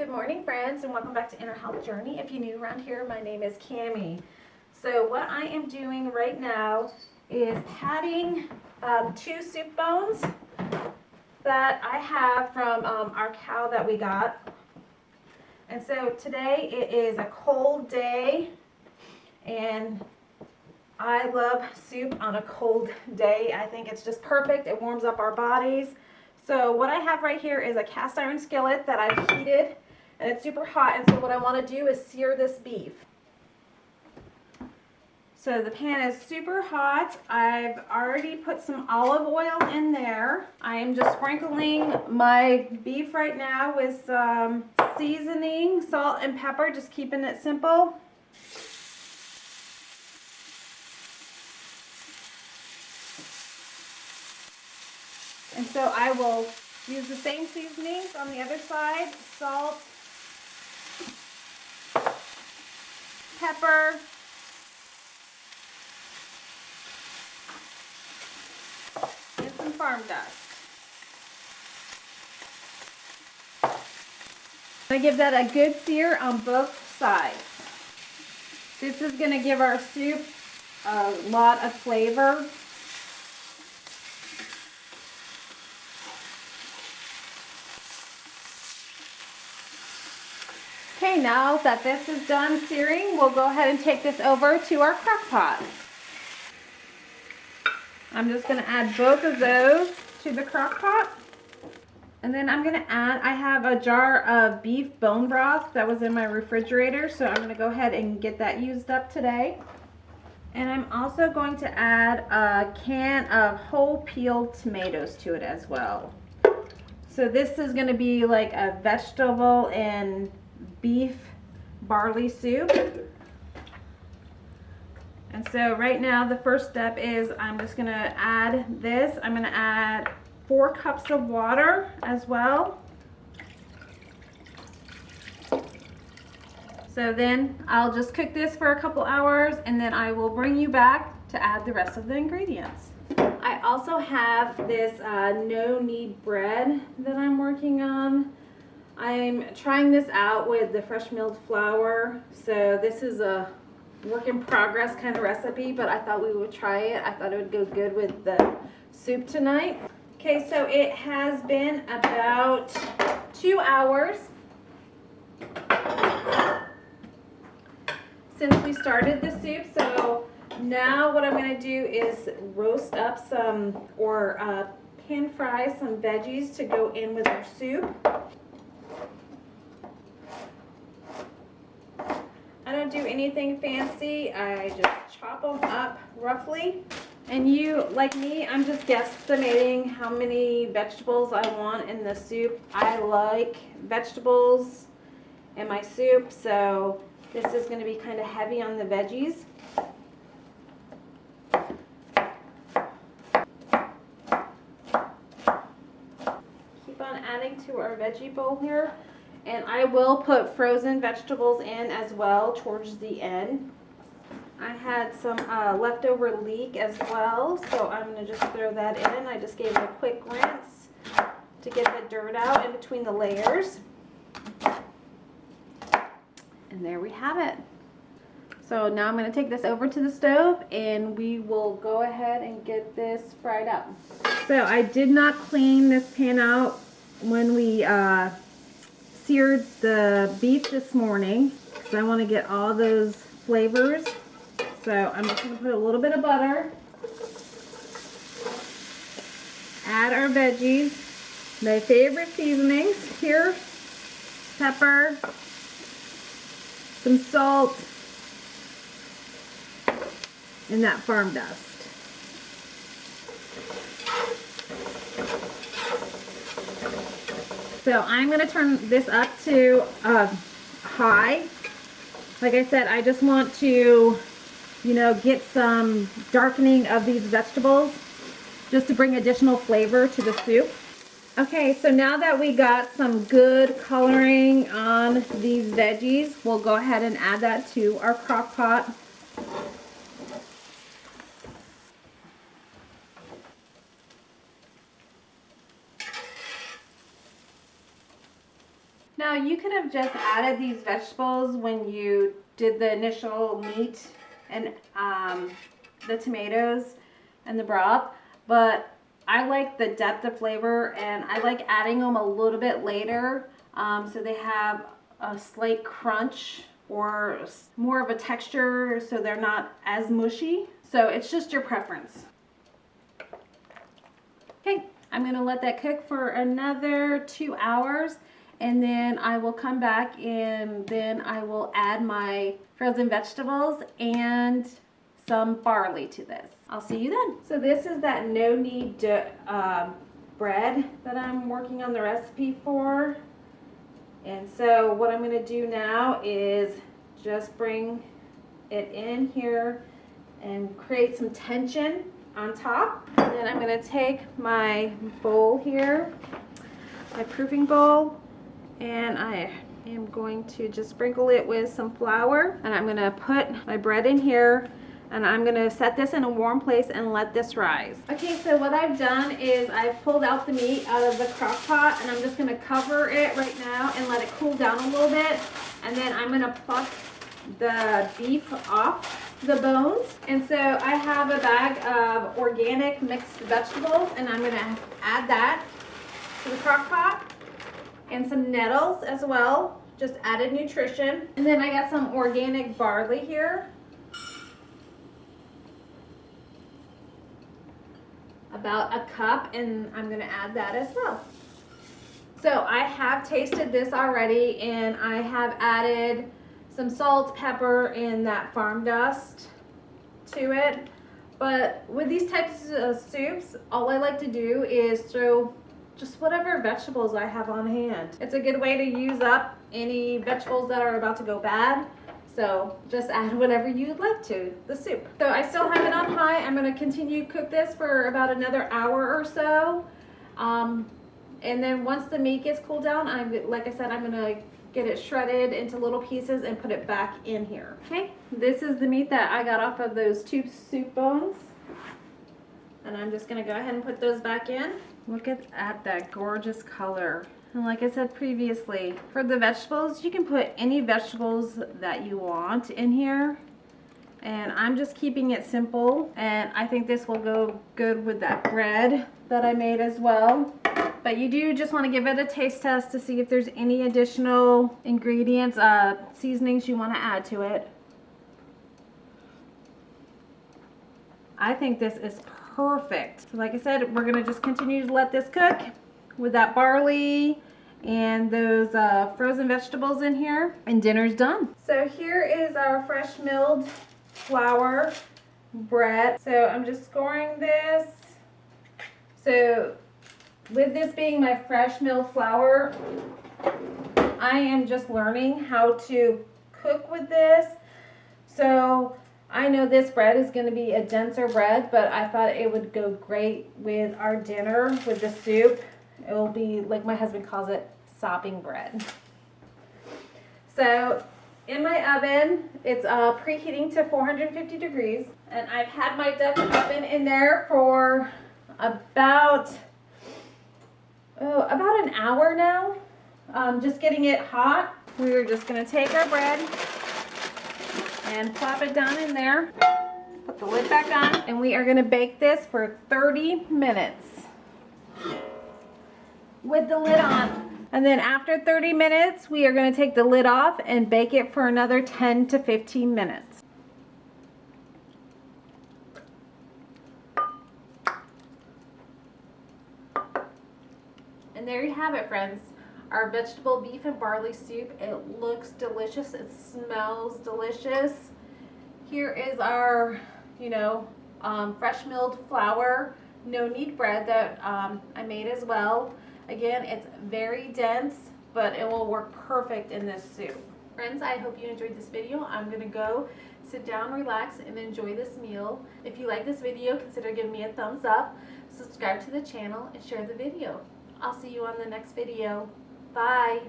Good morning, friends, and welcome back to Inner Health Journey. If you're new around here, my name is Cammie. So what I am doing right now is patting 2 soup bones that I have from our cow that we got. And so today it is a cold day, and I love soup on a cold day. I think it's just perfect. It warms up our bodies. So what I have right here is a cast iron skillet that I've heated, and it's super hot. And so what I want to do is sear this beef. So the pan is super hot. I've already put some olive oil in there. I am just sprinkling my beef right now with some seasoning, salt and pepper, just keeping it simple. And so I will use the same seasonings on the other side: salt, pepper, and some farm dust. I give that a good sear on both sides. This is going to give our soup a lot of flavor. Okay, now that this is done searing, we'll go ahead and take this over to our crock pot. I'm just going to add both of those to the crock pot. And then I'm going to add, I have a jar of beef bone broth that was in my refrigerator, so I'm going to go ahead and get that used up today. And I'm also going to add a can of whole peeled tomatoes to it as well. So this is going to be like a vegetable and beef barley soup. And so right now the first step is I'm just going to add this. I'm going to add 4 cups of water as well. So then I'll just cook this for a couple hours, and then I will bring you back to add the rest of the ingredients. I also have this no knead bread that I'm working on. I'm trying this out with the fresh milled flour, so this is a work in progress kind of recipe, but I thought we would try it. I thought it would go good with the soup tonight. Okay, so it has been about 2 hours since we started the soup, so now what I'm going to do is roast up some, or pan fry some veggies to go in with our soup. I don't do anything fancy. I just chop them up roughly. And you, like me, I'm just guesstimating how many vegetables I want in the soup. I like vegetables in my soup, so this is going to be kind of heavy on the veggies. Keep on adding to our veggie bowl here. And I will put frozen vegetables in as well towards the end. I had some leftover leek as well, so I'm going to just throw that in. I just gave it a quick rinse to get the dirt out in between the layers. And there we have it. So now I'm going to take this over to the stove, and we will go ahead and get this fried up. So I did not clean this pan out when we seared the beef this morning, because I want to get all those flavors. So I'm just going to put a little bit of butter, add our veggies, my favorite seasonings here: pepper, some salt, and that farm dust. So I'm going to turn this up to high. Like I said, I just want to, get some darkening of these vegetables just to bring additional flavor to the soup. Okay, so now that we got some good coloring on these veggies, we'll go ahead and add that to our crock pot. Now you could have just added these vegetables when you did the initial meat and the tomatoes and the broth, but I like the depth of flavor and I like adding them a little bit later so they have a slight crunch or more of a texture so they're not as mushy. So it's just your preference. Okay, I'm gonna let that cook for another 2 hours and then I will come back and then I will add my frozen vegetables and some barley to this. I'll see you then. So this is that no knead bread that I'm working on the recipe for. And so what I'm gonna do now is just bring it in here and create some tension on top. And then I'm gonna take my bowl here, my proofing bowl, and I am going to just sprinkle it with some flour. And I'm gonna put my bread in here and I'm gonna set this in a warm place and let this rise. Okay, so what I've done is I've pulled out the meat out of the crock pot and I'm just gonna cover it right now and let it cool down a little bit. And then I'm gonna pluck the beef off the bones. And so I have a bag of organic mixed vegetables and I'm gonna add that to the crock pot and some nettles as well, just added nutrition. And then I got some organic barley here. About a cup, and I'm gonna add that as well. So I have tasted this already and I have added some salt, pepper, and that farm dust to it. But with these types of soups, all I like to do is throw just whatever vegetables I have on hand. It's a good way to use up any vegetables that are about to go bad. So just add whatever you'd like to the soup. So I still have it on high. I'm gonna continue to cook this for about another hour or so. And then once the meat gets cooled down, like I said, I'm gonna get it shredded into little pieces and put it back in here. Okay, this is the meat that I got off of those 2 soup bones. And I'm just gonna go ahead and put those back in. Look at that gorgeous color. And like I said previously, for the vegetables, you can put any vegetables that you want in here. And I'm just keeping it simple. And I think this will go good with that bread that I made as well. But you do just want to give it a taste test to see if there's any additional ingredients, seasonings you want to add to it. I think this is perfect. So like I said, we're going to just continue to let this cook with that barley and those frozen vegetables in here, and dinner's done. So here is our fresh milled flour bread. So I'm just scoring this. So with this being my fresh milled flour, I am just learning how to cook with this. So I know this bread is going to be a denser bread, but I thought it would go great with our dinner with the soup. It will be, like my husband calls it, sopping bread. So in my oven, it's preheating to 450 degrees. And I've had my Dutch oven in there for about an hour now. Just getting it hot. We're just going to take our bread and plop it down in there. Put the lid back on. And we are going to bake this for 30 minutes. With the lid on. And then after 30 minutes, we are going to take the lid off and bake it for another 10 to 15 minutes. And there you have it, friends. Our vegetable beef and barley soup. It looks delicious. It smells delicious. Here is our, fresh milled flour, no knead bread that I made as well. Again, it's very dense, but it will work perfect in this soup. Friends, I hope you enjoyed this video. I'm gonna go sit down, relax, and enjoy this meal. If you like this video, consider giving me a thumbs up, subscribe to the channel, and share the video. I'll see you on the next video. Bye.